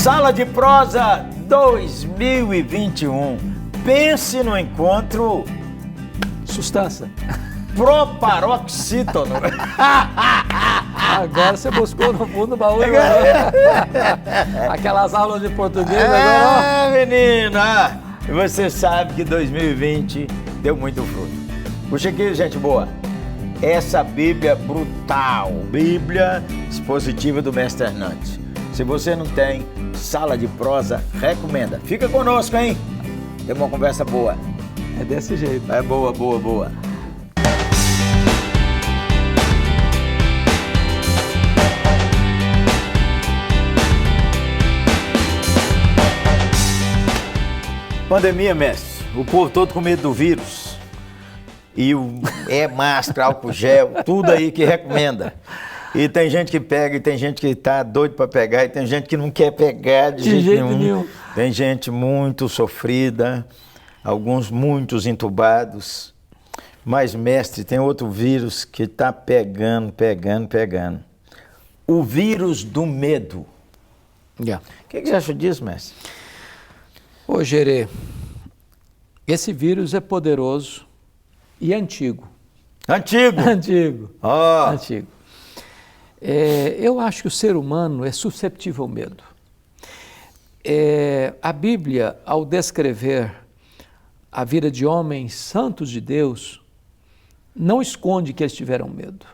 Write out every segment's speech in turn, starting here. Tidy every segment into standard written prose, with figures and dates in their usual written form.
Sala de Prosa 2021. Pense no encontro Sustância. proparoxítono. Agora você buscou no fundo do baú. Aquelas aulas de português agora. Menino, você sabe que 2020 deu muito fruto. Puxa aqui, gente boa. Essa Bíblia brutal, Bíblia expositiva do Mestre Hernandes. Se você não tem, Sala de Prosa recomenda. Fica conosco, hein? Tem uma conversa boa. É desse jeito. É boa, boa, boa. Pandemia, mestre. O povo todo com medo do vírus. E máscara, álcool gel, tudo aí que recomenda. E tem gente que pega, e tem gente que tá doido para pegar, e tem gente que não quer pegar de jeito nenhum. Tem gente muito sofrida, alguns muitos entubados. Mas, mestre, tem outro vírus que tá pegando. O vírus do medo. O que você acha disso, mestre? Ô, Gerê, esse vírus é poderoso e antigo. Antigo? Antigo. Oh. Antigo. Eu acho que o ser humano é susceptível ao medo. A Bíblia, ao descrever a vida de homens santos de Deus, não esconde que eles tiveram medo.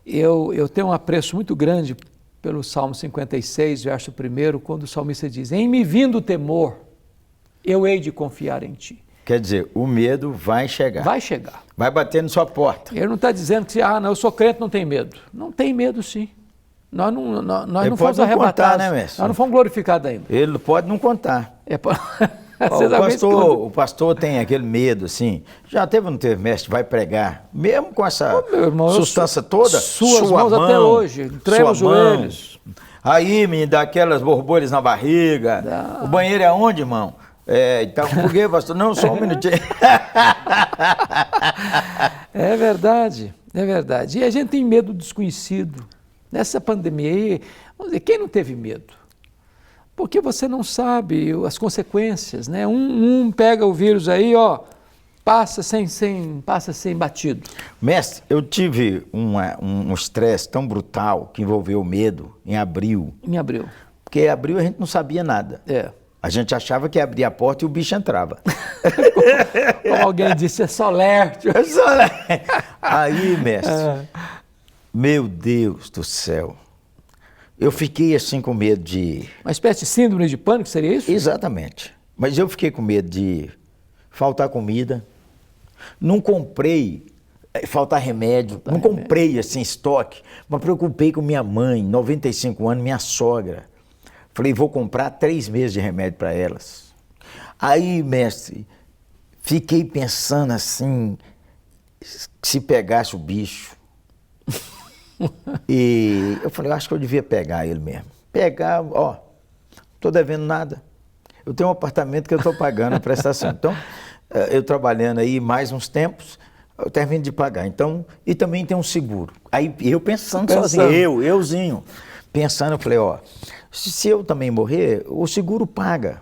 Eu tenho um apreço muito grande pelo Salmo 56, verso 1, quando o salmista diz: em me vindo o temor, eu hei de confiar em ti. Quer dizer, o medo vai chegar. Vai chegar. Vai bater na sua porta. Ele não está dizendo que, não, eu sou crente, não tem medo. Não tem medo, sim. Nós não fomos arrebatados. Contar, né, mestre? Nós não fomos glorificados ainda. Ele pode não contar. O pastor tem aquele medo, assim. Já teve ou não teve, mestre? Vai pregar. Mesmo com essa sustância toda? Suas mãos mão, até hoje. Trema os joelhos. Aí me dá aquelas borbulhas na barriga. Dá. O banheiro é onde, irmão? Então, por que, pastor? Não, só um minutinho. É verdade. E a gente tem medo do desconhecido. Nessa pandemia aí, vamos dizer, quem não teve medo? Porque você não sabe as consequências, né? Um pega o vírus aí, passa sem batido. Mestre, eu tive um estresse tão brutal que envolveu medo em abril. Em abril. Porque em abril a gente não sabia nada. A gente achava que abria a porta e o bicho entrava. Como alguém disse, é solércio. É solércio. Aí, mestre, meu Deus do céu, eu fiquei assim com medo de... Uma espécie de síndrome de pânico, seria isso? Exatamente. Mas eu fiquei com medo de faltar comida, não comprei, faltar remédio, não comprei assim estoque, mas preocupei com minha mãe, 95 anos, minha sogra. Falei, vou comprar 3 meses de remédio para elas. Aí, mestre, fiquei pensando assim, se pegasse o bicho. E eu falei, acho que eu devia pegar ele mesmo. Pegar, não estou devendo nada. Eu tenho um apartamento que eu estou pagando a prestação. Então, eu trabalhando aí mais uns tempos, eu termino de pagar. Então, e também tem um seguro. Aí eu pensando sozinho, euzinho. Pensando, eu falei, se eu também morrer, o seguro paga.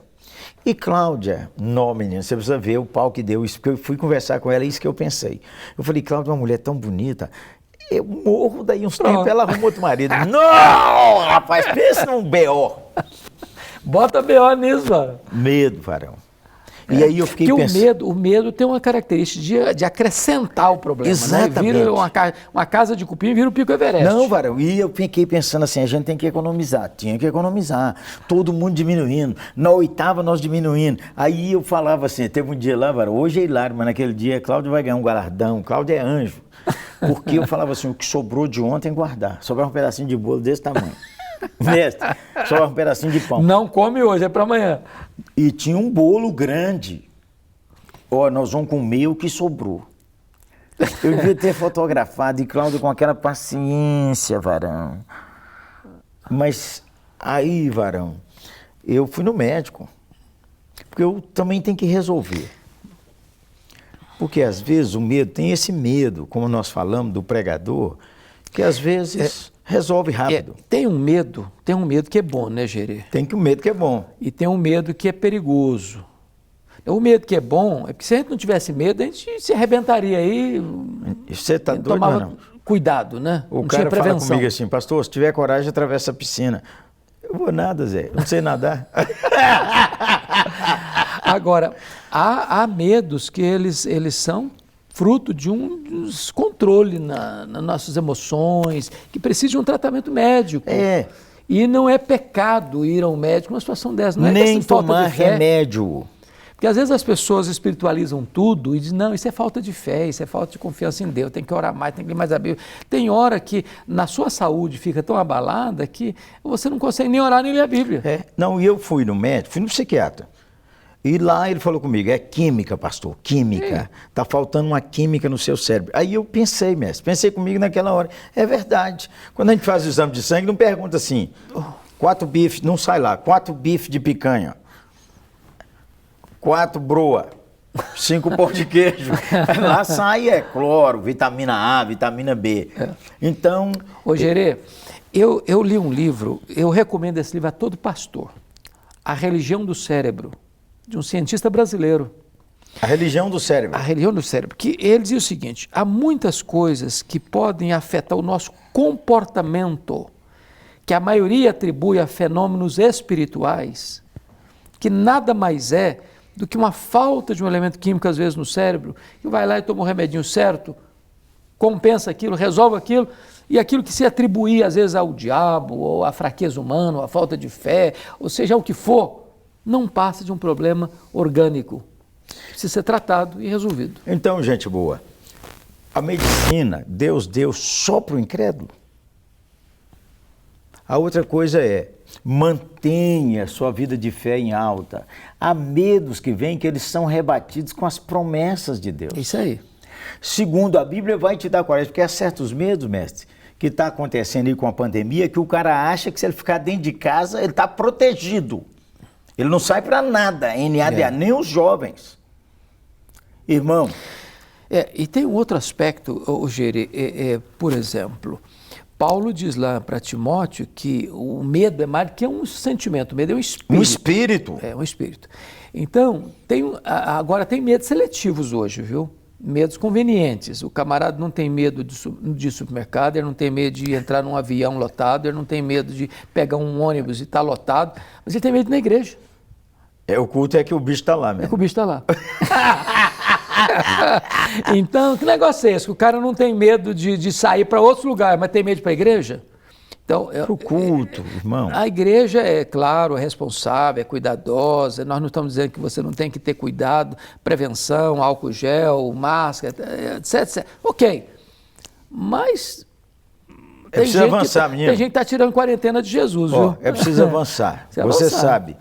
E Cláudia, menina, você precisa ver o pau que deu isso, porque eu fui conversar com ela, isso que eu pensei. Eu falei, Cláudia, uma mulher tão bonita, eu morro daí uns tempos, ela arrumou outro marido. Não, rapaz, pensa num B.O. Bota B.O. nisso, varão. Medo, varão. E aí eu fiquei pensando... o medo tem uma característica de acrescentar o problema. Exatamente. Né? Vira uma casa de cupim, vira o Pico Everest. Não, varão, e eu fiquei pensando assim, a gente tem que economizar, tinha que economizar. Todo mundo diminuindo, na 8ª nós diminuindo. Aí eu falava assim, teve um dia lá, varão, hoje é hilário, mas naquele dia Cláudio vai ganhar um galardão, Cláudio é anjo. Porque eu falava assim, o que sobrou de ontem guardar, sobrava um pedacinho de bolo desse tamanho. Mestre, só um pedacinho de pão. Não come hoje, é para amanhã. E tinha um bolo grande. Nós vamos comer o que sobrou. Eu devia ter fotografado e Cláudio com aquela paciência, varão. Mas aí, varão, eu fui no médico. Porque eu também tenho que resolver. Porque às vezes o medo, tem esse medo, como nós falamos do pregador, que às vezes resolve rápido. Tem um medo que é bom, né, Gerê? Tem que o medo que é bom. E tem um medo que é perigoso. O medo que é bom é porque se a gente não tivesse medo, a gente se arrebentaria aí. Você está doido, tomava não? Cuidado, né? O não cara tinha prevenção. fala comigo assim, pastor, se tiver coragem, atravessa a piscina. Eu vou nada, Zé, eu não sei nadar. Agora, há medos que eles são fruto de um descontrole nas nossas emoções, que precisam de um tratamento médico. É. E não é pecado ir ao médico numa situação dessa. Não é Nem falta tomar de fé. remédio. Porque às vezes as pessoas espiritualizam tudo e dizem, não, isso é falta de fé, isso é falta de confiança em Deus, tem que orar mais, tem que ler mais a Bíblia. Tem hora que na sua saúde fica tão abalada que você não consegue nem orar nem ler a Bíblia. É. Não, e eu fui no médico, fui no psiquiatra. E lá ele falou comigo, é química, pastor, química. Está faltando uma química no seu cérebro. Aí eu pensei, mestre, pensei comigo naquela hora. É verdade. Quando a gente faz o exame de sangue, não pergunta assim, 4 bifes, não sai lá, 4 bifes de picanha, 4 broa, 5 pão de queijo. Lá sai cloro, vitamina A, vitamina B. Então... Ô Gerê, eu li um livro, eu recomendo esse livro a todo pastor, A Religião do Cérebro, de um cientista brasileiro. A religião do cérebro. A religião do cérebro, que ele diz o seguinte, há muitas coisas que podem afetar o nosso comportamento, que a maioria atribui a fenômenos espirituais, que nada mais é do que uma falta de um elemento químico, às vezes, no cérebro, que vai lá e toma um remedinho certo, compensa aquilo, resolve aquilo, e aquilo que se atribuía, às vezes, ao diabo, ou à fraqueza humana, ou à falta de fé, ou seja, o que for, não passa de um problema orgânico. Precisa ser tratado e resolvido. Então, gente boa, a medicina, Deus deu só para o incrédulo. A outra coisa é, mantenha sua vida de fé em alta. Há medos que vêm que eles são rebatidos com as promessas de Deus. Isso aí. Segundo, a Bíblia vai te dar coragem, porque há certos medos, mestre, que está acontecendo aí com a pandemia, que o cara acha que se ele ficar dentro de casa, ele está protegido. Ele não sai para nada, NADA, nem os jovens. Irmão. E tem um outro aspecto, Gerê, por exemplo, Paulo diz lá para Timóteo que o medo é mais do que um sentimento, o medo é um espírito. Um espírito. É, um espírito. Então, agora tem medos seletivos hoje, viu? Medos convenientes. O camarada não tem medo de supermercado, ele não tem medo de entrar num avião lotado, ele não tem medo de pegar um ônibus e estar lotado, mas ele tem medo de ir na igreja. O culto é que o bicho está lá mesmo. É que o bicho está lá. Então, que negócio é esse? Que o cara não tem medo de sair para outro lugar, mas tem medo de ir para a igreja? Então, para o culto, irmão. A igreja é, claro, é responsável, é cuidadosa. Nós não estamos dizendo que você não tem que ter cuidado, prevenção, álcool gel, máscara, etc, etc. Ok. Mas tem gente avançar, menino. Tem gente que está tirando quarentena de Jesus, viu? É preciso avançar. Você sabe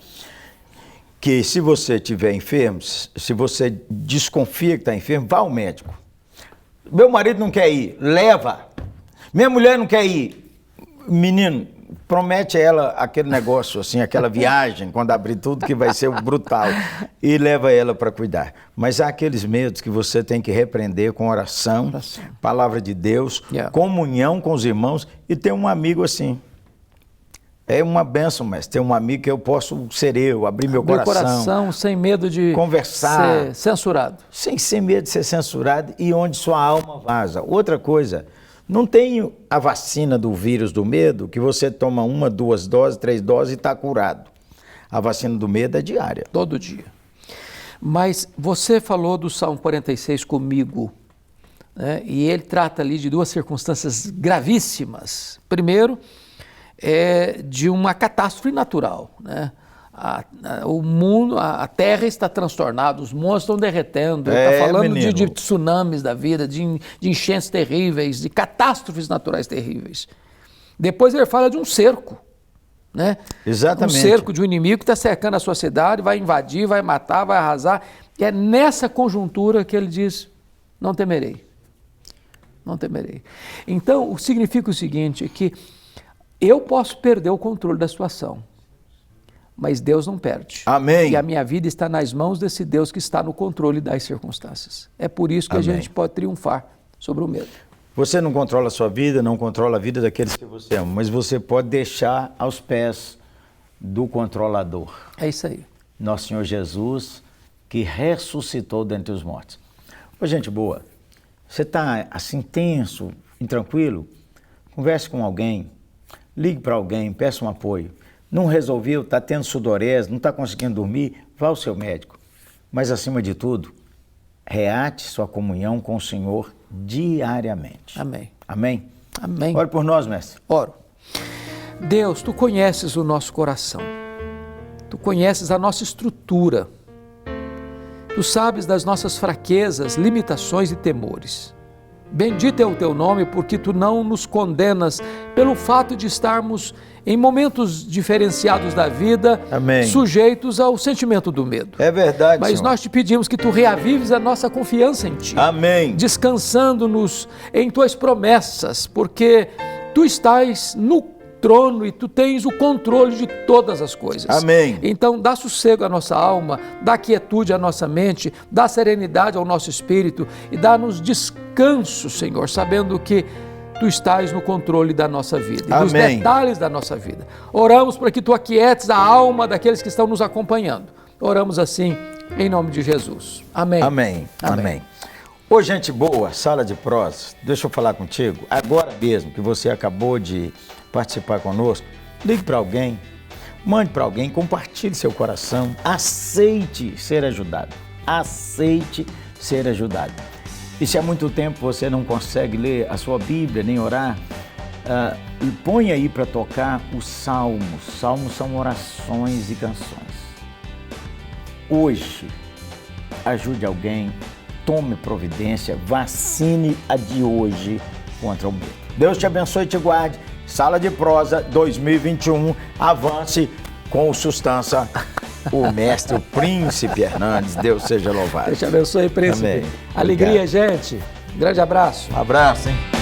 que se você estiver enfermo, se você desconfia que está enfermo, vá ao médico. Meu marido não quer ir, leva. Minha mulher não quer ir. Menino, promete a ela aquele negócio, assim, aquela viagem, quando abrir tudo, que vai ser brutal, e leva ela para cuidar. Mas há aqueles medos que você tem que repreender com oração, palavra de Deus, comunhão com os irmãos, e ter um amigo assim. É uma bênção, mestre, ter um amigo que eu posso ser eu, abrir meu coração, sem medo de conversar, ser censurado. Sem medo de ser censurado e onde sua alma vaza. Outra coisa, não tem a vacina do vírus do medo, que você toma 1, 2 doses, 3 doses e está curado. A vacina do medo é diária. Todo dia. Mas você falou do Salmo 46 comigo, né? E ele trata ali de 2 circunstâncias gravíssimas. Primeiro, de uma catástrofe natural, né? O mundo, a terra está transtornada, os monstros estão derretendo, está falando de tsunamis da vida, de enchentes terríveis, de catástrofes naturais terríveis. Depois ele fala de um cerco, né? Exatamente. Um cerco de um inimigo que está cercando a sua cidade, vai invadir, vai matar, vai arrasar. E é nessa conjuntura que ele diz, não temerei. Não temerei. Então, significa o seguinte, que eu posso perder o controle da situação, mas Deus não perde. Amém. E a minha vida está nas mãos desse Deus que está no controle das circunstâncias. É por isso que a gente pode triunfar sobre o medo. Você não controla a sua vida, não controla a vida daqueles que você ama, mas você pode deixar aos pés do controlador. É isso aí. Nosso Senhor Jesus, que ressuscitou dentre os mortos. Ô, gente boa, você está assim tenso, intranquilo? Converse com alguém, ligue para alguém, peça um apoio. Não resolveu, está tendo sudorese, não está conseguindo dormir, vá ao seu médico. Mas acima de tudo, reate sua comunhão com o Senhor diariamente. Amém. Amém? Amém. Ore por nós, mestre. Oro. Deus, Tu conheces o nosso coração. Tu conheces a nossa estrutura. Tu sabes das nossas fraquezas, limitações e temores. Bendito é o Teu nome, porque Tu não nos condenas pelo fato de estarmos em momentos diferenciados da vida, Amém. Sujeitos ao sentimento do medo. É verdade, Mas Senhor. nós te pedimos que Tu reavives a nossa confiança em Ti. Amém. Descansando-nos em Tuas promessas, porque Tu estás no trono e Tu tens o controle de todas as coisas. Amém. Então dá sossego à nossa alma, dá quietude à nossa mente, dá serenidade ao nosso espírito e dá-nos descanso, Senhor, sabendo que Tu estás no controle da nossa vida e dos Amém. detalhes da nossa vida. Oramos para que Tu aquietes a alma daqueles que estão nos acompanhando. Oramos assim em nome de Jesus. Amém. Amém. Amém. Ô, gente boa, Sala de Prosa, deixa eu falar contigo. Agora mesmo que você acabou de participar conosco, ligue para alguém, mande para alguém, compartilhe seu coração, aceite ser ajudado. Aceite ser ajudado. E se há muito tempo você não consegue ler a sua Bíblia, nem orar, põe aí para tocar os salmos. Salmos são orações e canções. Hoje, ajude alguém, tome providência, vacine a de hoje contra o medo. Deus te abençoe e te guarde. Sala de Prosa 2021, avance com o Sustância, o mestre, o príncipe Hernandes. Deus seja louvado. Deus te abençoe, príncipe. Amém. Alegria, Obrigado. gente. Grande abraço. Um abraço, hein?